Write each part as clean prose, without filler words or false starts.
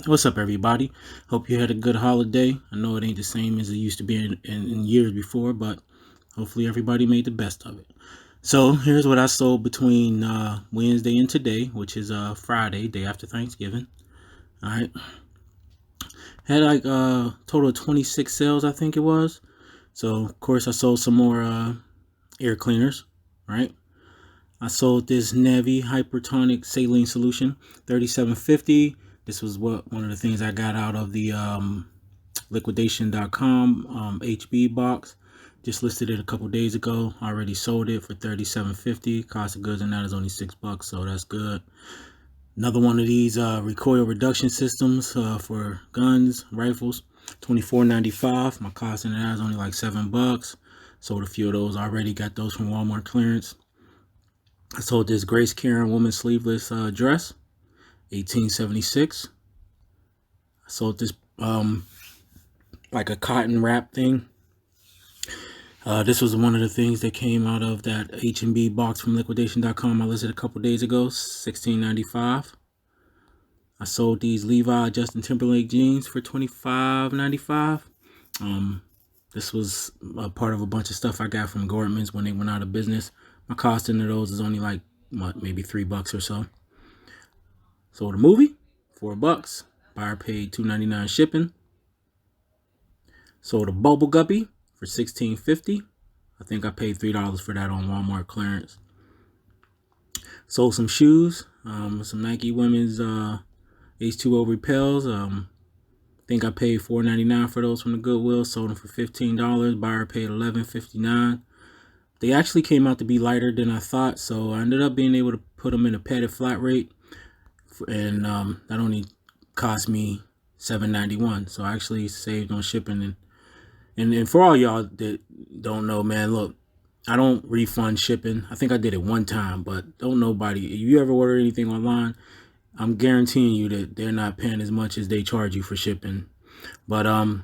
What's up, everybody? Hope you had a good holiday. I know it ain't the same as it used to be in years before, but hopefully everybody made the best of it. So here's what I sold between Wednesday and today, which is Friday, day after Thanksgiving. All right, had like a total of 26 sales, I think it was. So of course I sold some more air cleaners. Right, I sold this Navy hypertonic saline solution, 37.50. This was one of the things I got out of the liquidation.com HB box. Just listed it a couple days ago. Already sold it for $37.50. Cost of goods and that is only $6, so that's good. Another one of these recoil reduction systems for guns, rifles, $24.95. My cost in that is only like $7. Sold a few of those already. Got those from Walmart clearance. I sold this Grace Karen women's sleeveless dress, $18.76. I sold this like a cotton wrap thing. This was one of the things that came out of that H&B box from liquidation.com I listed a couple days ago, $16.95. I sold these Levi Justin Timberlake jeans for $25.95. This was a part of a bunch of stuff I got from Gortman's when they went out of business. My cost into those is only like maybe $3 or so. Sold a movie, $4. Buyer paid $2.99 shipping. Sold a Bubble Guppy for $16.50. I think I paid $3 for that on Walmart clearance. Sold some shoes, some Nike women's H2O Repels. I think I paid $4.99 for those from the Goodwill. Sold them for $15. Buyer paid $11.59. They actually came out to be lighter than I thought, so I ended up being able to put them in a padded flat rate, and that only cost me $7.91. So I actually saved on shipping. And for all y'all that don't know, man, look, I don't refund shipping. I think I did it one time, but don't nobody, if you ever order anything online, I'm guaranteeing you that they're not paying as much as they charge you for shipping. But I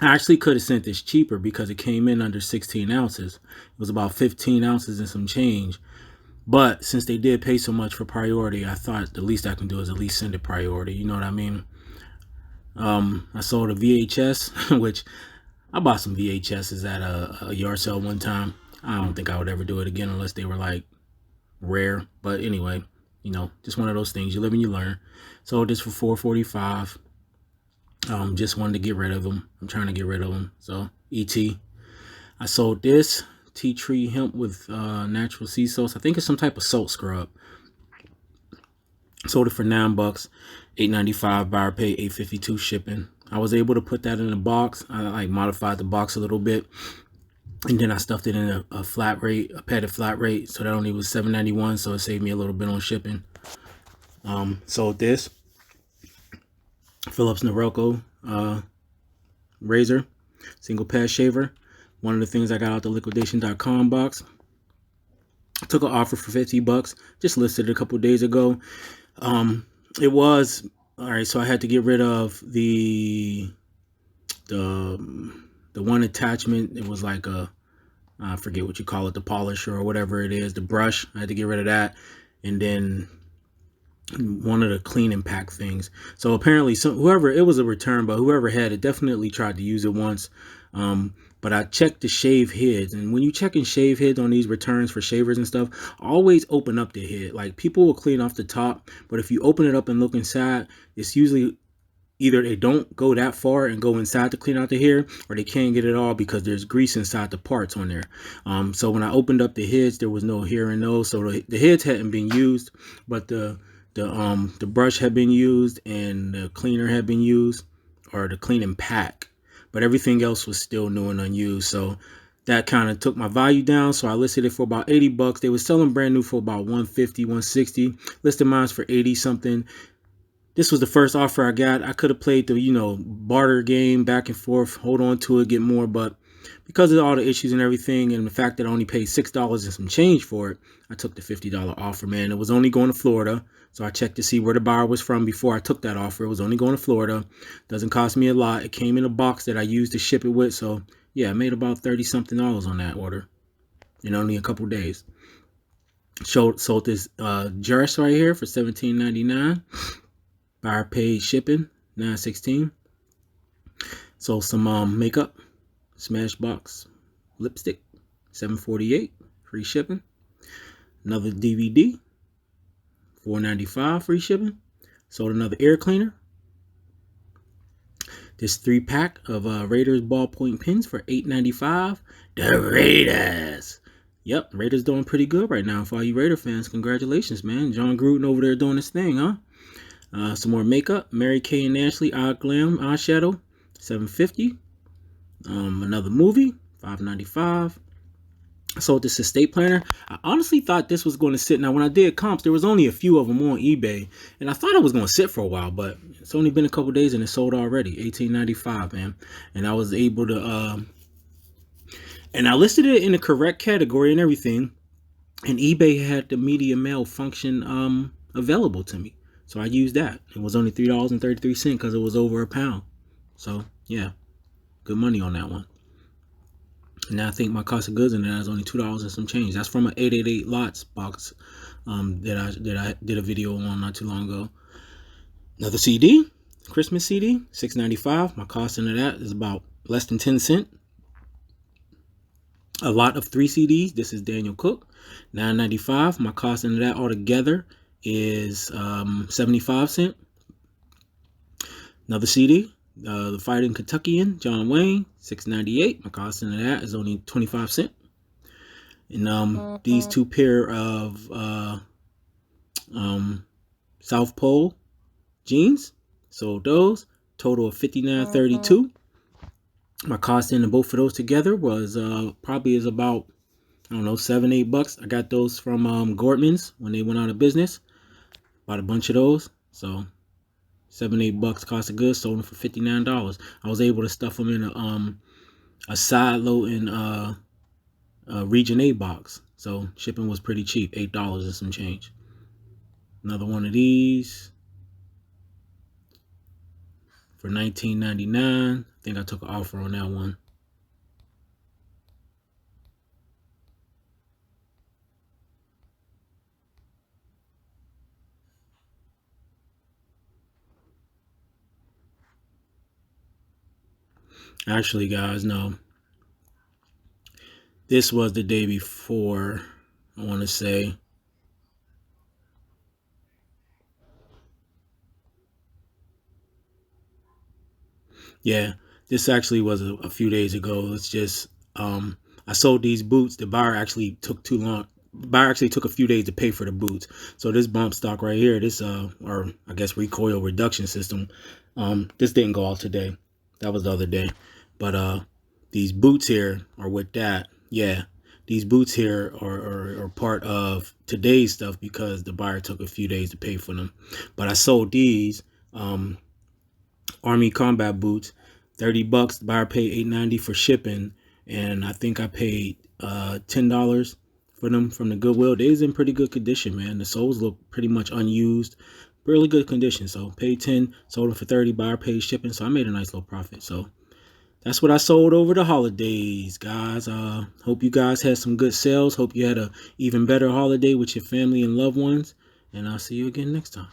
actually could have sent this cheaper because it came in under 16 ounces. It was about 15 ounces and some change. But since they did pay so much for priority, I thought the least I can do is at least send it priority. You know what I mean? I sold a VHS, which I bought some VHSs at a yard sale one time. I don't think I would ever do it again unless they were like rare. But anyway, you know, just one of those things. You live and you learn. Sold this for $4.45. Just wanted to get rid of them. I'm trying to get rid of them. So ET. I sold this tea tree hemp with natural sea salts. I think it's some type of salt scrub. Sold it for $9, $8.95. Buyer paid $8.52 shipping. I was able to put that in a box. I like modified the box a little bit, and then I stuffed it in a flat rate, a padded flat rate. So that only was $7.91. So it saved me a little bit on shipping. Sold this Philips Norelco razor, single pass shaver. One of the things I got out the liquidation.com box. I took an offer for $50. Just listed it a couple days ago. It was all right. So I had to get rid of the one attachment. It was like I forget what you call it, the polisher or whatever it is, the brush. I had to get rid of that, and then one of the clean and pack things. So apparently whoever, it was a return, but whoever had it definitely tried to use it once. But I checked the shave heads, and when you check in shave heads on these returns for shavers and stuff, always open up the head. Like, people will clean off the top, but if you open it up and look inside, it's usually either they don't go that far and go inside to clean out the hair, or they can't get it all because there's grease inside the parts on there. So when I opened up the heads, there was no hair in those. So the heads hadn't been used, but the brush had been used and the cleaner had been used, or the clean and pack, but everything else was still new and unused. So that kind of took my value down. So I listed it for about $80. They were selling brand new for about $150, $160. Listed mine for 80 something. This was the first offer I got. I could have played the, barter game back and forth, hold on to it, get more, but because of all the issues and everything, and the fact that I only paid $6 and some change for it, I took the $50 offer, man. It was only going to Florida, so I checked to see where the buyer was from before I took that offer. It was only going to Florida. Doesn't cost me a lot. It came in a box that I used to ship it with, so yeah, I made about $30-something on that order in only a couple days. Sold this dress right here for $17.99. Buyer paid shipping, $9.16. Sold some makeup, Smashbox lipstick, $7.48, free shipping. Another DVD, $4.95, free shipping. Sold another air cleaner. This 3-pack of Raiders ballpoint pens for $8.95. The Raiders. Yep, Raiders doing pretty good right now. For all you Raider fans, congratulations, man. John Gruden over there doing his thing, huh? Some more makeup. Mary Kay and Ashley Eye Glam eyeshadow, $7.50. Another movie, $5.95. I sold this estate planner. I honestly thought this was going to sit. Now, when I did comps, there was only a few of them on eBay, and I thought it was going to sit for a while, but it's only been a couple days and it sold already. $18.95, man. And I was able to, and I listed it in the correct category and everything, and eBay had the media mail function available to me, so I used that. It was only $3.33 because it was over a pound. So yeah, good money on that one. Now I think my cost of goods in that is only $2 and some change. That's from an 888 lots box that I did a video on not too long ago. Another CD, Christmas CD, $6.95. My cost into that is about less than 10 cents. A lot of 3 CDs. This is Daniel Cook, $9.95. My cost into that altogether is 75 cents. Another CD, The Fighting Kentuckian, John Wayne, $6.98. My cost into that is only 25 cents. And these 2 pair of South Pole jeans, sold those. Total of $59.32. My cost into both of those together was probably is about, I don't know, $7-8. I got those from Gortman's when they went out of business. Bought a bunch of those, so $7-8 cost of goods. Sold them for $59. I was able to stuff them in a side loading Region A box, so shipping was pretty cheap, $8 and some change. Another one of these for $19.99. I think I took an offer on that one. Actually, guys, no. This was the day before, I want to say. Yeah, this actually was a few days ago. It's just, I sold these boots. The buyer actually took too long. The buyer actually took a few days to pay for the boots. So this bump stock right here, this, or I guess recoil reduction system, this didn't go out today. That was the other day. But these boots here are with that. Yeah, these boots here are part of today's stuff because the buyer took a few days to pay for them. But I sold these Army combat boots, $30. The buyer paid $8.90 for shipping, and I think I paid $10 for them from the Goodwill. They is in pretty good condition, man. The soles look pretty much unused, really good condition. So paid $10, sold them for $30. Buyer paid shipping, so I made a nice little profit. So that's what I sold over the holidays, guys. Hope you guys had some good sales. Hope you had a even better holiday with your family and loved ones. And I'll see you again next time.